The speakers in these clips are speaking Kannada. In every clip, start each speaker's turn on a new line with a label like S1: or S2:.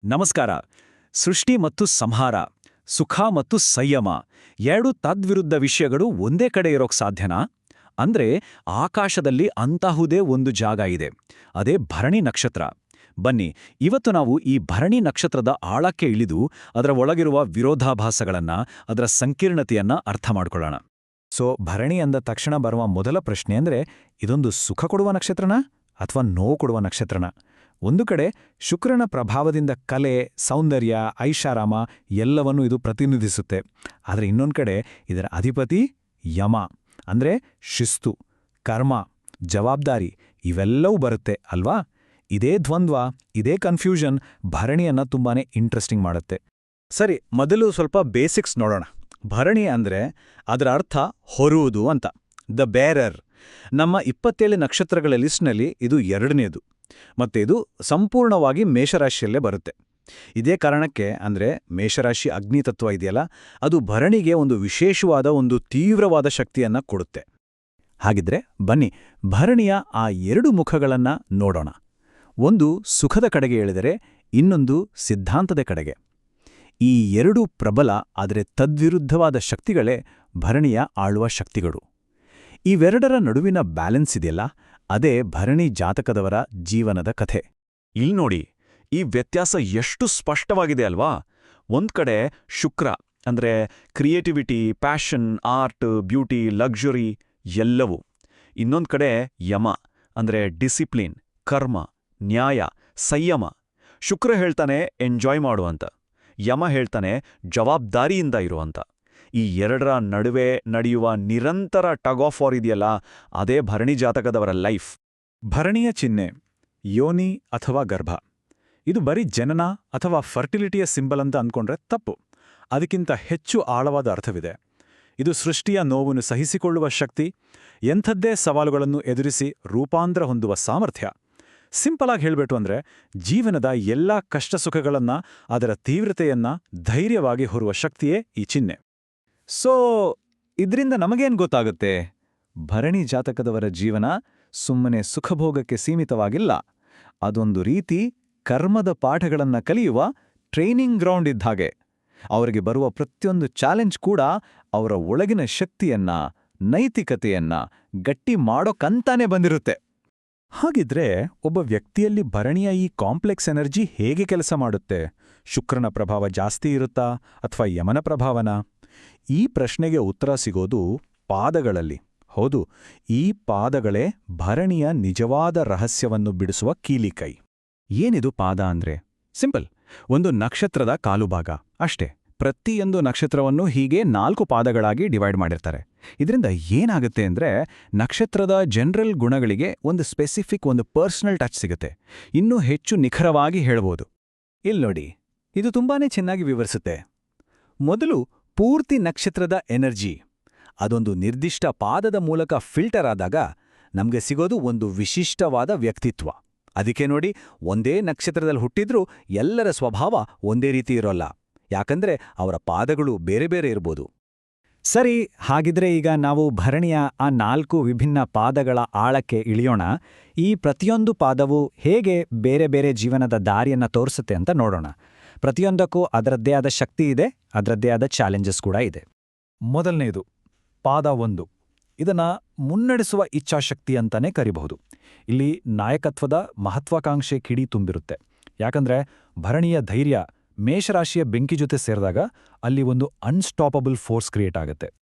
S1: ನಮಸ್ಕಾರ. ಸೃಷ್ಟಿ ಮತ್ತು ಸಂಹಾರ, ಸುಖ ಮತ್ತು ಸಂಯಮ ಎರಡು ತದ್ವಿರುದ್ಧ ವಿಷಯಗಳು ಒಂದೇ ಕಡೆ ಇರೋಕ್ ಸಾಧ್ಯನಾ? ಅಂದ್ರೆ ಆಕಾಶದಲ್ಲಿ ಅಂತಹುದೇ ಒಂದು ಜಾಗ ಇದೆ, ಅದೇ ಭರಣಿ ನಕ್ಷತ್ರ. ಬನ್ನಿ, ಇವತ್ತು ನಾವು ಈ ಭರಣಿ ನಕ್ಷತ್ರದ ಆಳಕ್ಕೆ ಇಳಿದು ಅದರ ಒಳಗಿರುವ ವಿರೋಧಾಭಾಸಗಳನ್ನ, ಅದರ ಸಂಕೀರ್ಣತೆಯನ್ನ ಅರ್ಥ ಮಾಡ್ಕೊಳ್ಳೋಣ. ಭರಣಿ ಅಂದ ತಕ್ಷಣ ಬರುವ ಮೊದಲ ಪ್ರಶ್ನೆ ಅಂದ್ರೆ, ಇದೊಂದು ಸುಖ ಕೊಡುವ ನಕ್ಷತ್ರನಾ ಅಥವಾ ನೋವು ಕೊಡುವ ನಕ್ಷತ್ರನಾ? ಒಂದು ಕಡೆ ಶುಕ್ರನ ಪ್ರಭಾವದಿಂದ ಕಲೆ, ಸೌಂದರ್ಯ, ಐಷಾರಾಮ ಎಲ್ಲವನ್ನೂ ಇದು ಪ್ರತಿನಿಧಿಸುತ್ತೆ. ಆದರೆ ಇನ್ನೊಂದು ಕಡೆ ಇದರ ಅಧಿಪತಿ ಯಮ, ಅಂದ್ರೆ ಶಿಸ್ತು, ಕರ್ಮ, ಜವಾಬ್ದಾರಿ ಇವೆಲ್ಲವೂ ಬರುತ್ತೆ ಅಲ್ವಾ? ಇದೇ ದ್ವಂದ್ವ, ಇದೇ ಕನ್ಫ್ಯೂಷನ್ ಭರಣಿಯನ್ನ ತುಂಬಾನೇ ಇಂಟ್ರೆಸ್ಟಿಂಗ್ ಮಾಡುತ್ತೆ. ಸರಿ, ಮೊದಲು ಸ್ವಲ್ಪ ಬೇಸಿಕ್ಸ್ ನೋಡೋಣ. ಭರಣಿ ಅಂದ್ರೆ ಅದರ ಅರ್ಥ ಹೊರುವುದು ಅಂತ, ದ ಬೇರರ್. ನಮ್ಮ 27 ನಕ್ಷತ್ರಗಳ ಲಿಸ್ಟ್ನಲ್ಲಿ ಇದು ಎರಡನೇದು, ಮತ್ತೆ ಇದು ಸಂಪೂರ್ಣವಾಗಿ ಮೇಷರಾಶಿಯಲ್ಲೇ ಬರುತ್ತೆ. ಇದೇ ಕಾರಣಕ್ಕೆ ಅಂದ್ರೆ ಮೇಷರಾಶಿ ಅಗ್ನಿತತ್ವ ಇದೆಯಲ್ಲ, ಅದು ಭರಣಿಗೆ ಒಂದು ವಿಶೇಷವಾದ, ಒಂದು ತೀವ್ರವಾದ ಶಕ್ತಿಯನ್ನ ಕೊಡುತ್ತೆ. ಹಾಗಿದ್ರೆ ಬನ್ನಿ, ಭರಣಿಯ ಆ ಎರಡು ಮುಖಗಳನ್ನ ನೋಡೋಣ. ಒಂದು ಸುಖದ ಕಡೆಗೆ ಎಳೆದರೆ, ಇನ್ನೊಂದು ಸಿದ್ಧಾಂತದ ಕಡೆಗೆ. ಈ ಎರಡೂ ಪ್ರಬಲ ಆದರೆ ತದ್ವಿರುದ್ಧವಾದ ಶಕ್ತಿಗಳೇ ಭರಣಿಯ ಆಳುವ ಶಕ್ತಿಗಳು. ಇವೆರಡರ ನಡುವಿನ ಬ್ಯಾಲೆನ್ಸ್ ಇದೆಯಲ್ಲ, ಅದೇ ಭರಣಿ ಜಾತಕದವರ ಜೀವನದ ಕಥೆ.
S2: ಇಲ್ಲಿ ನೋಡಿ, ಈ ವ್ಯತ್ಯಾಸ ಎಷ್ಟು ಸ್ಪಷ್ಟವಾಗಿದೆ ಅಲ್ವಾ? ಒಂದ್ ಕಡೆ ಶುಕ್ರ ಅಂದ್ರೆ creativity, passion, art, beauty, luxury ಎಲ್ಲವೂ. ಇನ್ನೊಂದ್ ಕಡೆ ಯಮ ಅಂದ್ರೆ ಡಿಸಿಪ್ಲಿನ್, ಕರ್ಮ, ನ್ಯಾಯ, ಸಂಯಮ. ಶುಕ್ರ ಹೇಳ್ತಾನೆ ಎಂಜಾಯ್ ಮಾಡು ಅಂತ, ಯಮ ಹೇಳ್ತಾನೆ ಜವಾಬ್ದಾರಿಯಿಂದ ಇರುವಂತ. ಈ ಎರಡರ ನಡುವೆ ನಡೆಯುವ ನಿರಂತರ ಟಗ್ ಆಫ್ ವಾರ್ ಇದೆಯಲ್ಲ, ಅದೇ ಭರಣಿ ಜಾತಕದವರ ಲೈಫ್.
S1: ಭರಣಿಯ ಚಿಹ್ನೆ ಯೋನಿ ಅಥವಾ ಗರ್ಭ. ಇದು ಬರೀ ಜನನ ಅಥವಾ ಫರ್ಟಿಲಿಟಿಯ ಸಿಂಬಲ್ ಅಂತ ಅಂದ್ಕೊಂಡ್ರೆ ತಪ್ಪು. ಅದಕ್ಕಿಂತ ಹೆಚ್ಚು ಆಳವಾದ ಅರ್ಥವಿದೆ. ಇದು ಸೃಷ್ಟಿಯ ನೋವನ್ನು ಸಹಿಸಿಕೊಳ್ಳುವ ಶಕ್ತಿ, ಎಂಥದ್ದೇ ಸವಾಲುಗಳನ್ನು ಎದುರಿಸಿ ರೂಪಾಂತರ ಹೊಂದುವ ಸಾಮರ್ಥ್ಯ. ಸಿಂಪಲ್ ಆಗಿ ಹೇಳ್ಬಿಟ್ಟು ಅಂದ್ರೆ, ಜೀವನದ ಎಲ್ಲಾ ಕಷ್ಟ ಸುಖಗಳನ್ನ, ಅದರ ತೀವ್ರತೆಯನ್ನ ಧೈರ್ಯವಾಗಿ ಹೊರುವ ಶಕ್ತಿಯೇ ಈ ಚಿಹ್ನೆ. ಇದ್ರಿಂದ ನಮಗೇನ್ ಗೊತ್ತಾಗುತ್ತೆ? ಭರಣಿ ಜಾತಕದವರ ಜೀವನ ಸುಮ್ಮನೆ ಸುಖಭೋಗಕ್ಕೆ ಸೀಮಿತವಾಗಿಲ್ಲ. ಅದೊಂದು ರೀತಿ ಕರ್ಮದ ಪಾಠಗಳನ್ನ ಕಲಿಯುವ ಟ್ರೈನಿಂಗ್ ಗ್ರೌಂಡ್ ಇದ್ದಾಗೆ. ಅವರಿಗೆ ಬರುವ ಪ್ರತಿಯೊಂದು ಚಾಲೆಂಜ್ ಕೂಡ ಅವರ ಒಳಗಿನ ಶಕ್ತಿಯನ್ನ, ನೈತಿಕತೆಯನ್ನ ಗಟ್ಟಿ ಮಾಡೋಕಂತಾನೆ ಬಂದಿರುತ್ತೆ. ಹಾಗಿದ್ರೆ ಒಬ್ಬ ವ್ಯಕ್ತಿಯಲ್ಲಿ ಭರಣಿಯ ಈ ಕಾಂಪ್ಲೆಕ್ಸ್ ಎನರ್ಜಿ ಹೇಗೆ ಕೆಲಸ ಮಾಡುತ್ತೆ? ಶುಕ್ರನ ಪ್ರಭಾವ ಜಾಸ್ತಿ ಇರುತ್ತಾ ಅಥವಾ ಯಮನ ಪ್ರಭಾವನ? ಈ ಪ್ರಶ್ನೆಗೆ ಉತ್ತರ ಸಿಗೋದು ಪಾದಗಳಲ್ಲಿ. ಹೌದು, ಈ ಪಾದಗಳೇ ಭರಣಿಯ ನಿಜವಾದ ರಹಸ್ಯವನ್ನು ಬಿಡಿಸುವ ಕೀಲಿಕೈ. ಏನಿದು ಪಾದ ಅಂದ್ರೆ? ಸಿಂಪಲ್, ಒಂದು ನಕ್ಷತ್ರದ ಕಾಲುಭಾಗ ಅಷ್ಟೇ. ಪ್ರತಿಯೊಂದು ನಕ್ಷತ್ರವನ್ನು ಹೀಗೆ 4 ಪಾದಗಳಾಗಿ ಡಿವೈಡ್ ಮಾಡಿರ್ತಾರೆ. ಇದರಿಂದ ಏನಾಗುತ್ತೆ ಅಂದ್ರೆ, ನಕ್ಷತ್ರದ ಜನರಲ್ ಗುಣಗಳಿಗೆ ಒಂದು ಸ್ಪೆಸಿಫಿಕ್, ಒಂದು ಪರ್ಸನಲ್ ಟಚ್ ಸಿಗುತ್ತೆ. ಇನ್ನೂ ಹೆಚ್ಚು ನಿಖರವಾಗಿ ಹೇಳ್ಬೋದು. ಇಲ್ಲಿ ನೋಡಿ, ಇದು ತುಂಬಾನೇ ಚೆನ್ನಾಗಿ ವಿವರಿಸುತ್ತೆ. ಮೊದಲು ಪೂರ್ತಿ ನಕ್ಷತ್ರದ ಎನರ್ಜಿ ಅದೊಂದು ನಿರ್ದಿಷ್ಟ ಪಾದದ ಮೂಲಕ ಫಿಲ್ಟರ್ ಆದಾಗ ನಮಗೆ ಸಿಗೋದು ಒಂದು ವಿಶಿಷ್ಟವಾದ ವ್ಯಕ್ತಿತ್ವ. ಅದಕ್ಕೆ ನೋಡಿ, ಒಂದೇ ನಕ್ಷತ್ರದಲ್ಲಿ ಹುಟ್ಟಿದ್ರೂ ಎಲ್ಲರ ಸ್ವಭಾವ ಒಂದೇ ರೀತಿ ಇರೋಲ್ಲ. ಯಾಕಂದ್ರೆ ಅವರ ಪಾದಗಳು ಬೇರೆ ಬೇರೆ ಇರ್ಬೋದು. ಸರಿ, ಹಾಗಿದ್ರೆ ಈಗ ನಾವು ಭರಣಿಯ ಆ 4 ವಿಭಿನ್ನ ಪಾದಗಳ ಆಳಕ್ಕೆ ಇಳಿಯೋಣ. ಈ ಪ್ರತಿಯೊಂದು ಪಾದವು ಹೇಗೆ ಬೇರೆ ಬೇರೆ ಜೀವನದ ದಾರಿಯನ್ನ ತೋರಿಸುತ್ತೆ ಅಂತ ನೋಡೋಣ. ಪ್ರತಿಯೊಂದಕ್ಕೂ ಅದರದ್ದೇ ಆದ ಶಕ್ತಿ ಇದೆ, ಅದರದ್ದೇ ಆದ ಚಾಲೆಂಜಸ್ ಕೂಡ ಇದೆ. ಮೊದಲನೇದು ಪಾದ 1. ಇದನ್ನ ಮುನ್ನಡೆಸುವ ಇಚ್ಛಾಶಕ್ತಿ ಅಂತಾನೆ ಕರಿಬಹುದು. ಇಲ್ಲಿ ನಾಯಕತ್ವದ ಮಹತ್ವಾಕಾಂಕ್ಷೆ ಕಿಡಿ ತುಂಬಿರುತ್ತೆ. ಯಾಕಂದ್ರೆ ಭರಣಿಯ ಧೈರ್ಯ ಮೇಷರಾಶಿಯ ಬೆಂಕಿ ಜೊತೆ ಸೇರಿದಾಗ ಅಲ್ಲಿ ಒಂದು ಅನ್ಸ್ಟಾಪಬಲ್ ಫೋರ್ಸ್ ಕ್ರಿಯೇಟ್ ಆಗುತ್ತೆ.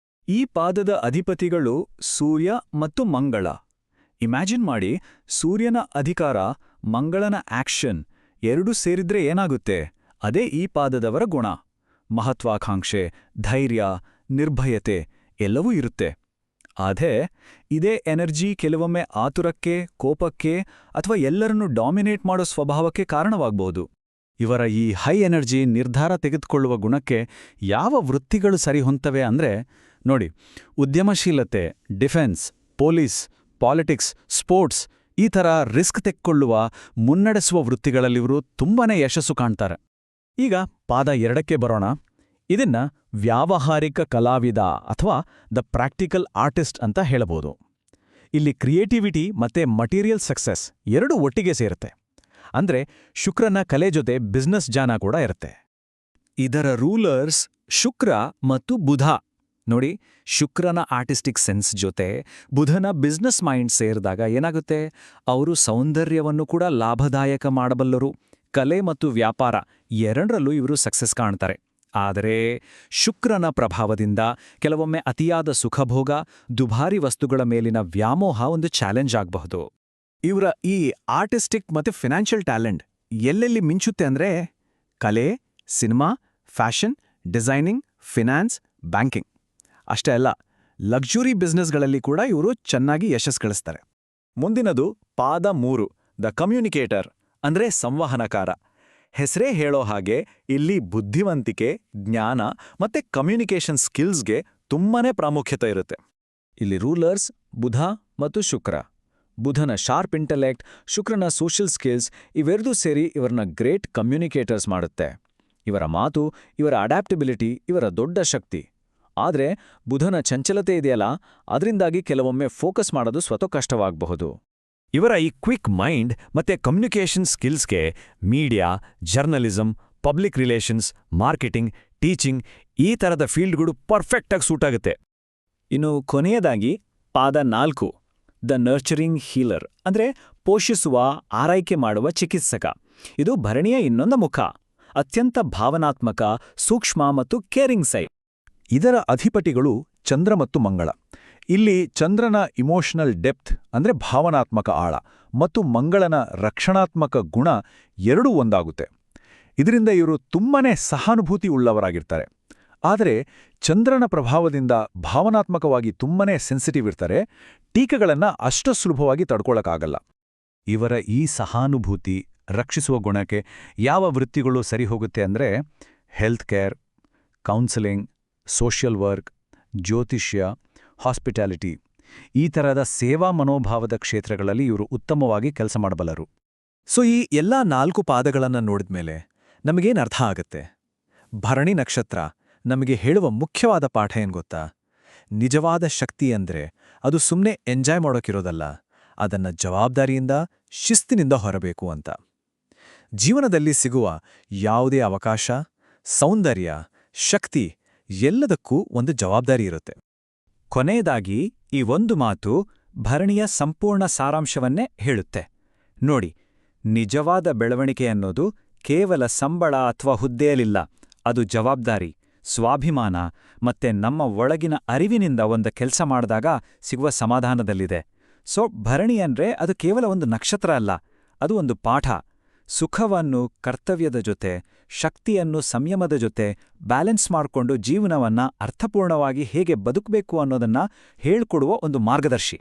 S1: ಈ ಪಾದದ ಅಧಿಪತಿಗಳು ಸೂರ್ಯ ಮತ್ತು ಮಂಗಳ. ಇಮ್ಯಾಜಿನ್ ಮಾಡಿ, ಸೂರ್ಯನ ಅಧಿಕಾರ, ಮಂಗಳನ ಆಕ್ಷನ್ ಎರಡೂ ಸೇರಿದ್ರೆ ಏನಾಗುತ್ತೆ? ಅದೇ ಈ ಪಾದದವರ ಗುಣ. ಮಹತ್ವಾಕಾಂಕ್ಷೆ, ಧೈರ್ಯ, ನಿರ್ಭಯತೆ ಎಲ್ಲವೂ ಇರುತ್ತೆ. ಆದ್ರೆ ಇದೇ ಎನರ್ಜಿ ಕೆಲವೊಮ್ಮೆ ಆತುರಕ್ಕೆ, ಕೋಪಕ್ಕೆ ಅಥವಾ ಎಲ್ಲರನ್ನೂ ಡಾಮಿನೇಟ್ ಮಾಡೋ ಸ್ವಭಾವಕ್ಕೆ ಕಾರಣವಾಗ್ಬೋದು. ಇವರ ಈ ಹೈ ಎನರ್ಜಿ, ನಿರ್ಧಾರ ತೆಗೆದುಕೊಳ್ಳುವ ಗುಣಕ್ಕೆ ಯಾವ ವೃತ್ತಿಗಳು ಸರಿ ಹೊಂತವೆ ಅಂದ್ರೆ ನೋಡಿ, ಉದ್ಯಮಶೀಲತೆ, ಡಿಫೆನ್ಸ್, ಪೊಲೀಸ್, ಪಾಲಿಟಿಕ್ಸ್, ಸ್ಪೋರ್ಟ್ಸ್ ಈ ಥರ ರಿಸ್ಕ್ ತೆಕ್ಕೊಳ್ಳುವ, ಮುನ್ನಡೆಸುವ ವೃತ್ತಿಗಳಲ್ಲಿವರು ತುಂಬಾನೇ ಯಶಸ್ಸು ಕಾಣ್ತಾರೆ. ಈಗ ಪಾದ 2ಕ್ಕೆ ಬರೋಣ. ಇದನ್ನ ವ್ಯಾವಹಾರಿಕ ಕಲಾವಿದ ಅಥವಾ ದ ಪ್ರಾಕ್ಟಿಕಲ್ ಆರ್ಟಿಸ್ಟ್ ಅಂತ ಹೇಳಬಹುದು. ಇಲ್ಲಿ ಕ್ರಿಯೇಟಿವಿಟಿ ಮತ್ತೆ ಮಟೀರಿಯಲ್ ಸಕ್ಸೆಸ್ ಎರಡೂ ಒಟ್ಟಿಗೆ ಸೇರುತ್ತೆ. ಅಂದ್ರೆ ಶುಕ್ರನ ಕಲೆ ಜೊತೆ ಬಿಸ್ನೆಸ್ ಜಾನ ಕೂಡ ಇರುತ್ತೆ. ಇದರ ರೂಲರ್ಸ್ ಶುಕ್ರ ಮತ್ತು ಬುಧ. ನೋಡಿ, ಶುಕ್ರನ ಆರ್ಟಿಸ್ಟಿಕ್ ಸೆನ್ಸ್ ಜೊತೆ ಬುಧನ ಬಿಸ್ನೆಸ್ ಮೈಂಡ್ ಸೇರಿದಾಗ ಏನಾಗುತ್ತೆ, ಅವರು ಸೌಂದರ್ಯವನ್ನು ಕೂಡ ಲಾಭದಾಯಕ ಮಾಡಬಲ್ಲರು. ಕಲೆ ಮತ್ತು ವ್ಯಾಪಾರ ಎರಡರಲ್ಲೂ ಇವರು ಸಕ್ಸಸ್ ಕಾಣ್ತಾರೆ. ಆದರೆ ಶುಕ್ರನ ಪ್ರಭಾವದಿಂದ ಕೆಲವೊಮ್ಮೆ ಅತಿಯಾದ ಸುಖಭೋಗ, ದುಬಾರಿ ವಸ್ತುಗಳ ಮೇಲಿನ ವ್ಯಾಮೋಹ ಒಂದು ಚಾಲೆಂಜ್ ಆಗಬಹುದು. ಇವರ ಈ ಆರ್ಟಿಸ್ಟಿಕ್ ಮತ್ತು ಫಿನಾನ್ಷಿಯಲ್ ಟ್ಯಾಲೆಂಟ್ ಎಲ್ಲೆಲ್ಲಿ ಮಿಂಚುತ್ತೆ ಅಂದ್ರೆ ಕಲೆ, cinema, fashion, designing, finance, banking. ಅಷ್ಟೇ ಅಲ್ಲ, ಲಕ್ಸುರಿ ಬಿಸ್ನೆಸ್ಗಳಲ್ಲಿ ಕೂಡ ಇವರು ಚೆನ್ನಾಗಿ ಯಶಸ್ಸು ಗಳಿಸ್ತಾರೆ. ಮುಂದಿನದು ಪಾದ 3, ದ ಕಮ್ಯುನಿಕೇಟರ್ ಅಂದ್ರೆ ಸಂವಹನಕಾರ. ಹೆಸರೇ ಹೇಳೋ ಹಾಗೆ ಇಲ್ಲಿ ಬುದ್ಧಿವಂತಿಕೆ, ಜ್ಞಾನ ಮತ್ತೆ ಕಮ್ಯುನಿಕೇಷನ್ ಸ್ಕಿಲ್ಸ್ಗೆ ತುಂಬಾನೇ ಪ್ರಾಮುಖ್ಯತೆ ಇರುತ್ತೆ. ಇಲ್ಲಿ ರೂಲರ್ಸ್ ಬುಧ ಮತ್ತು ಶುಕ್ರ. ಬುಧನ ಶಾರ್ಪ್ ಇಂಟೆಲೆಕ್ಟ್, ಶುಕ್ರನ ಸೋಷಿಯಲ್ ಸ್ಕಿಲ್ಸ್ ಇವೆರಡೂ ಸೇರಿ ಇವರನ್ನ ಗ್ರೇಟ್ ಕಮ್ಯುನಿಕೇಟರ್ಸ್ ಮಾಡುತ್ತೆ. ಇವರ ಮಾತು, ಇವರ ಅಡ್ಯಾಪ್ಟಬಿಲಿಟಿ ಇವರ ದೊಡ್ಡ ಶಕ್ತಿ. ಆದರೆ ಬುಧನ ಚಂಚಲತೆ ಇದೆಯಲ್ಲ, ಅದರಿಂದಾಗಿ ಕೆಲವೊಮ್ಮೆ ಫೋಕಸ್ ಮಾಡೋದು ಸ್ವತಃ ಕಷ್ಟವಾಗಬಹುದು. ಇವರ ಈ ಕ್ವಿಕ್ ಮೈಂಡ್ ಮತ್ತೆ ಕಮ್ಯುನಿಕೇಷನ್ ಸ್ಕಿಲ್ಸ್ಗೆ media, journalism, public relations, marketing, teaching ಈ ಥರದ ಫೀಲ್ಡ್ಗಳು ಪರ್ಫೆಕ್ಟಾಗಿ ಸೂಟ್ ಆಗುತ್ತೆ. ಇನ್ನು ಕೊನೆಯದಾಗಿ ಪಾದ 4, ದ ನರ್ಚರಿಂಗ್ ಹೀಲರ್ ಅಂದ್ರೆ ಪೋಷಿಸುವ, ಆರೈಕೆ ಮಾಡುವ ಚಿಕಿತ್ಸಕ. ಇದು ಭರಣಿಯ ಇನ್ನೊಂದು ಮುಖ. ಅತ್ಯಂತ ಭಾವನಾತ್ಮಕ, ಸೂಕ್ಷ್ಮ ಮತ್ತು ಕೇರಿಂಗ್ ಸೈಡ್. ಇದರ ಅಧಿಪತಿಗಳು ಚಂದ್ರ ಮತ್ತು ಮಂಗಳ. ಇಲ್ಲಿ ಚಂದ್ರನ ಇಮೋಷನಲ್ ಡೆಪ್ತ್ ಅಂದ್ರೆ ಭಾವನಾತ್ಮಕ ಆಳ ಮತ್ತು ಮಂಗಳನ ರಕ್ಷಣಾತ್ಮಕ ಗುಣ ಎರಡೂ ಒಂದಾಗುತ್ತೆ. ಇದರಿಂದ ಇವರು ತುಂಬಾನೇ ಸಹಾನುಭೂತಿ ಉಳ್ಳವರಾಗಿರ್ತಾರೆ. ಆದರೆ ಚಂದ್ರನ ಪ್ರಭಾವದಿಂದ ಭಾವನಾತ್ಮಕವಾಗಿ ತುಂಬಾನೇ ಸೆನ್ಸಿಟಿವ್ ಇರ್ತಾರೆ. ಟೀಕೆಗಳನ್ನ ಅಷ್ಟು ಸುಲಭವಾಗಿ ತಡ್ಕೊಳಕ್ಕಾಗಲ್ಲ. ಇವರ ಈ ಸಹಾನುಭೂತಿ, ರಕ್ಷಿಸುವ ಗುಣಕ್ಕೆ ಯಾವ ವೃತ್ತಿಗಳು ಸರಿ ಹೋಗುತ್ತೆ ಅಂದ್ರೆ health care, counselling, social work, ಜ್ಯೋತಿಷ್ಯ, ಹಾಸ್ಪಿಟಾಲಿಟಿ ಈ ಥರದ ಸೇವಾ ಮನೋಭಾವದ ಕ್ಷೇತ್ರಗಳಲ್ಲಿ ಇವರು ಉತ್ತಮವಾಗಿ ಕೆಲಸ ಮಾಡಬಲ್ಲರು. ಸೊ ಈ ಎಲ್ಲಾ 4 ಪಾದಗಳನ್ನು ನೋಡಿದ್ಮೇಲೆ ನಮಗೇನು ಅರ್ಥ ಆಗುತ್ತೆ? ಭರಣಿ ನಕ್ಷತ್ರ ನಮಗೆ ಹೇಳುವ ಮುಖ್ಯವಾದ ಪಾಠ ಏನ್ ಗೊತ್ತಾ? ನಿಜವಾದ ಶಕ್ತಿ ಅಂದ್ರೆ ಅದು ಸುಮ್ಮನೆ ಎಂಜಾಯ್ ಮಾಡೋಕಿರೋದಲ್ಲ, ಅದನ್ನ ಜವಾಬ್ದಾರಿಯಿಂದ, ಶಿಸ್ತಿನಿಂದ ಹೊರಬೇಕು ಅಂತ. ಜೀವನದಲ್ಲಿ ಸಿಗುವ ಯಾವುದೇ ಅವಕಾಶ, ಸೌಂದರ್ಯ, ಶಕ್ತಿ ಎಲ್ಲದಕ್ಕೂ ಒಂದು ಜವಾಬ್ದಾರಿ ಇರುತ್ತೆ. ಕೊನೆಯದಾಗಿ ಈ ಒಂದು ಮಾತು ಭರಣಿಯ ಸಂಪೂರ್ಣ ಸಾರಾಂಶವನ್ನೇ ಹೇಳುತ್ತೆ. ನೋಡಿ, ನಿಜವಾದ ಬೆಳವಣಿಗೆ ಅನ್ನೋದು ಕೇವಲ ಸಂಬಳ ಅಥವಾ ಹುದ್ದೆಯಲ್ಲಿಲ್ಲ. ಅದು ಜವಾಬ್ದಾರಿ, ಸ್ವಾಭಿಮಾನ ಮತ್ತೆ ನಮ್ಮ ಒಳಗಿನ ಅರಿವಿನಿಂದ ಒಂದು ಕೆಲಸ ಮಾಡಿದಾಗ ಸಿಗುವ ಸಮಾಧಾನದಲ್ಲಿದೆ. ಸೊ ಭರಣಿ ಅಂದ್ರೆ ಅದು ಕೇವಲ ಒಂದು ನಕ್ಷತ್ರ ಅಲ್ಲ, ಅದು ಒಂದು ಪಾಠ. ಸುಖವನ್ನು ಕರ್ತವ್ಯದ ಜೊತೆ, ಶಕ್ತಿಯನ್ನು ಸಂಯಮದ ಜೊತೆ ಬ್ಯಾಲೆನ್ಸ್ ಮಾಡಿಕೊಂಡು ಜೀವನವನ್ನ ಅರ್ಥಪೂರ್ಣವಾಗಿ ಹೇಗೆ ಬದುಕಬೇಕು ಅನ್ನೋದನ್ನ ಹೇಳ್ಕೊಡುವ ಒಂದು ಮಾರ್ಗದರ್ಶಿ.